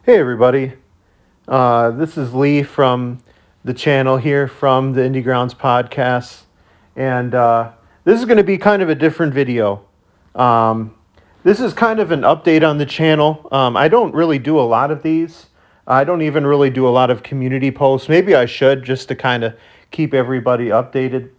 Hey everybody, this is Lee from the channel here from the Indie Grounds podcast, and this is going to be kind of a different video. Um, this is kind of an update on the channel. I don't really do a lot of these. I don't even really do a lot of community posts. Maybe I should just to kind of keep everybody updated.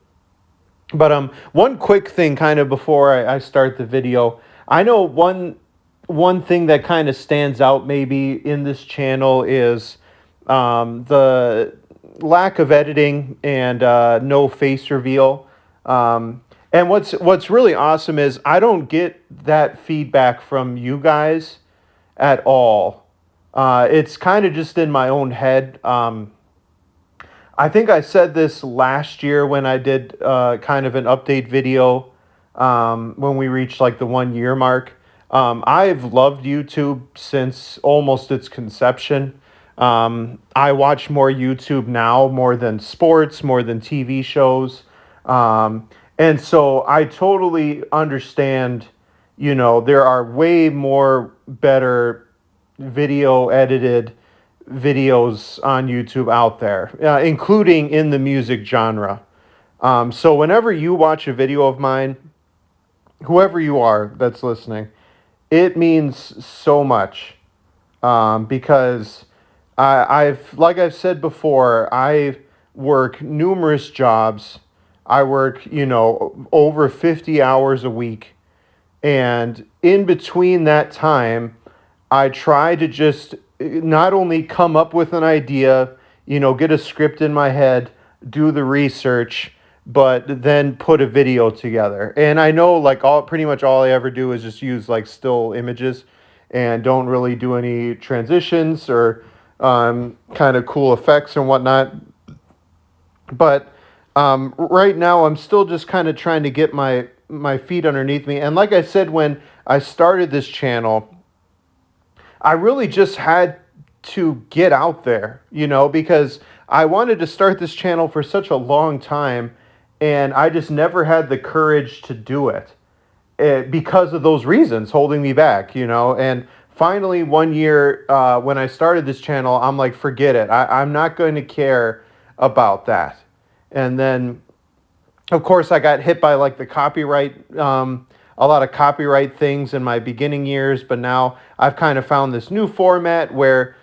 But one quick thing, kind of before I start the video, I know one thing that kind of stands out maybe in this channel is the lack of editing and no face reveal. And what's really awesome is I don't get that feedback from you guys at all. It's kind of just in my own head. I think I said this last year when I did kind of an update video when we reached like the 1 year mark. I've loved YouTube since almost its conception. I watch more YouTube now, more than sports, more than TV shows. And so I totally understand, there are way more better video edited videos on YouTube out there, including in the music genre. So whenever you watch a video of mine, whoever you are that's listening, it means so much because like I've said before, I work numerous jobs. I work, over 50 hours a week. And in between that time, I try to just not only come up with an idea, get a script in my head, do the research, but then put a video together. And I know like pretty much all I ever do is just use like still images and don't really do any transitions or kind of cool effects and whatnot. But right now I'm still just kind of trying to get my feet underneath me. And like I said, when I started this channel, I really just had to get out there, because I wanted to start this channel for such a long time, and I just never had the courage to do it because of those reasons holding me back, And finally, 1 year, when I started this channel, I'm like, forget it. I'm not going to care about that. And then, of course, I got hit by like the copyright, a lot of copyright things in my beginning years, but now I've kind of found this new format where,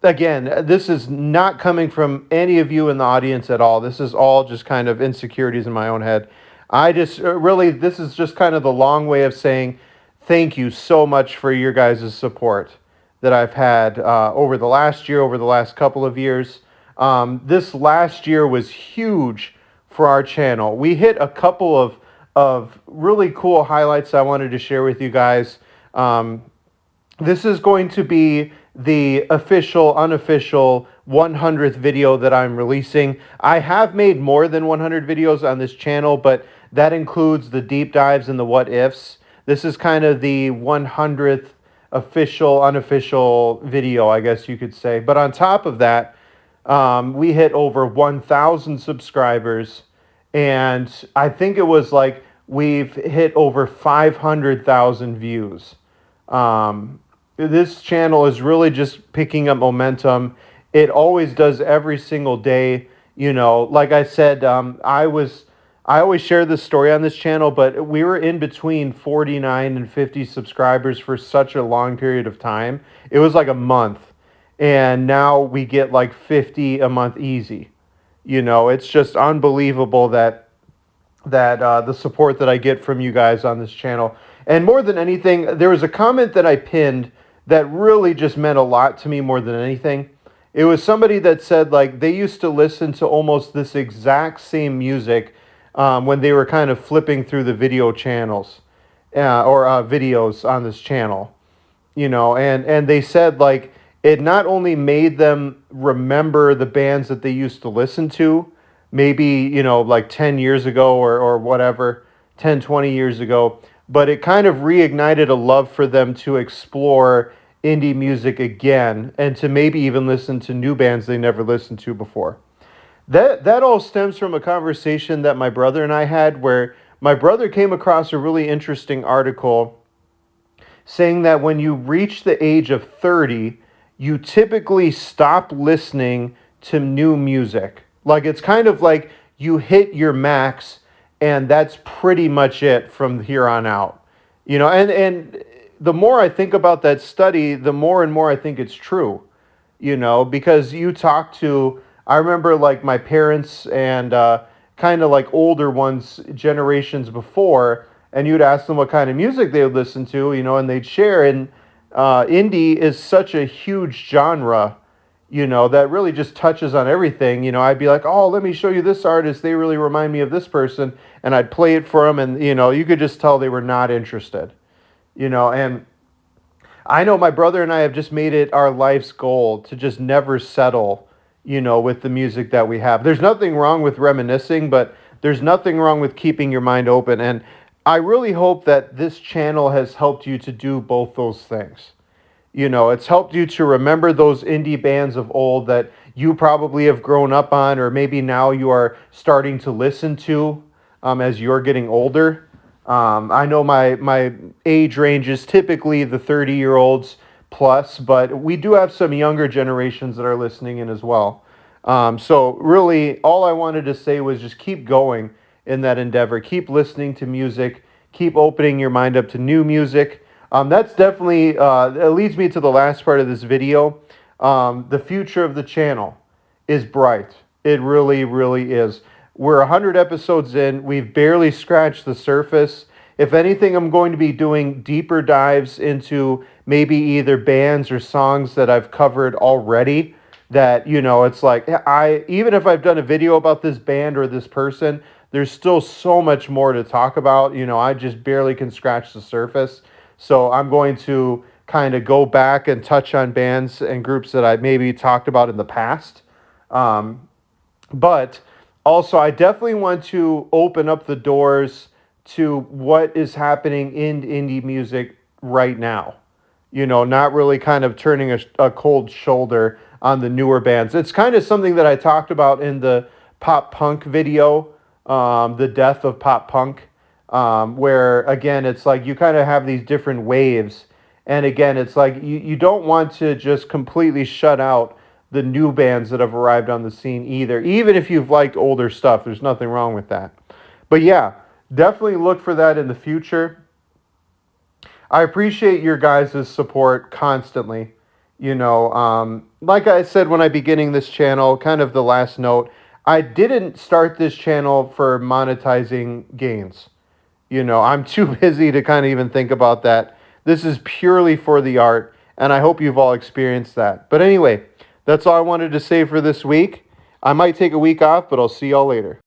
again, this is not coming from any of you in the audience at all. This is all just kind of insecurities in my own head. I just really, this is just kind of the long way of saying thank you so much for your guys' support that I've had over the last year, over the last couple of years. This last year was huge for our channel. We hit a couple of really cool highlights I wanted to share with you guys. This is going to be the official, unofficial 100th video that I'm releasing. I have made more than 100 videos on this channel, but that includes the deep dives and the what ifs. This is kind of the 100th official, unofficial video, I guess you could say. But on top of that, we hit over 1,000 subscribers, and I think it was like we've hit over 500,000 views. This channel is really just picking up momentum. It always does every single day. Like I said, I always share this story on this channel, but we were in between 49 and 50 subscribers for such a long period of time. It was like a month. And now we get like 50 a month easy. It's just unbelievable that the support that I get from you guys on this channel. And more than anything, there was a comment that I pinned that really just meant a lot to me more than anything. It was somebody that said like they used to listen to almost this exact same music when they were kind of flipping through the video channels or videos on this channel. And they said like it not only made them remember the bands that they used to listen to, maybe, like 10 years ago or whatever, 10, 20 years ago, but it kind of reignited a love for them to explore indie music again and to maybe even listen to new bands they never listened to before. That all stems from a conversation that my brother and I had where my brother came across a really interesting article saying that when you reach the age of 30, you typically stop listening to new music. Like it's kind of like you hit your max and that's pretty much it from here on out. And the more I think about that study, the more and more I think it's true. Because you talk to, I remember like my parents and kind of like older ones, generations before, and you'd ask them what kind of music they would listen to, and they'd share. And indie is such a huge genre, that really just touches on everything. I'd be like, oh, let me show you this artist. They really remind me of this person. And I'd play it for them. And, you could just tell they were not interested, and I know my brother and I have just made it our life's goal to just never settle, with the music that we have. There's nothing wrong with reminiscing, but there's nothing wrong with keeping your mind open. And I really hope that this channel has helped you to do both those things. It's helped you to remember those indie bands of old that you probably have grown up on, or maybe now you are starting to listen to as you're getting older. I know my age range is typically the 30-year-olds plus, but we do have some younger generations that are listening in as well. So really, all I wanted to say was just keep going in that endeavor. Keep listening to music. Keep opening your mind up to new music. That's definitely, it leads me to the last part of this video. The future of the channel is bright. It really, really is. We're 100 episodes in. We've barely scratched the surface. If anything, I'm going to be doing deeper dives into maybe either bands or songs that I've covered already that, it's like, even if I've done a video about this band or this person, there's still so much more to talk about. I just barely can scratch the surface. So I'm going to kind of go back and touch on bands and groups that I maybe talked about in the past. But also, I definitely want to open up the doors to what is happening in indie music right now. Not really kind of turning a cold shoulder on the newer bands. It's kind of something that I talked about in the pop punk video, The Death of Pop Punk, where, again, it's like you kind of have these different waves. And again, it's like you don't want to just completely shut out the new bands that have arrived on the scene either. Even if you've liked older stuff, there's nothing wrong with that. But yeah, definitely look for that in the future. I appreciate your guys' support constantly. Like I said when I beginning this channel, kind of the last note, I didn't start this channel for monetizing gains. I'm too busy to kind of even think about that. This is purely for the art, and I hope you've all experienced that. But anyway, that's all I wanted to say for this week. I might take a week off, but I'll see y'all later.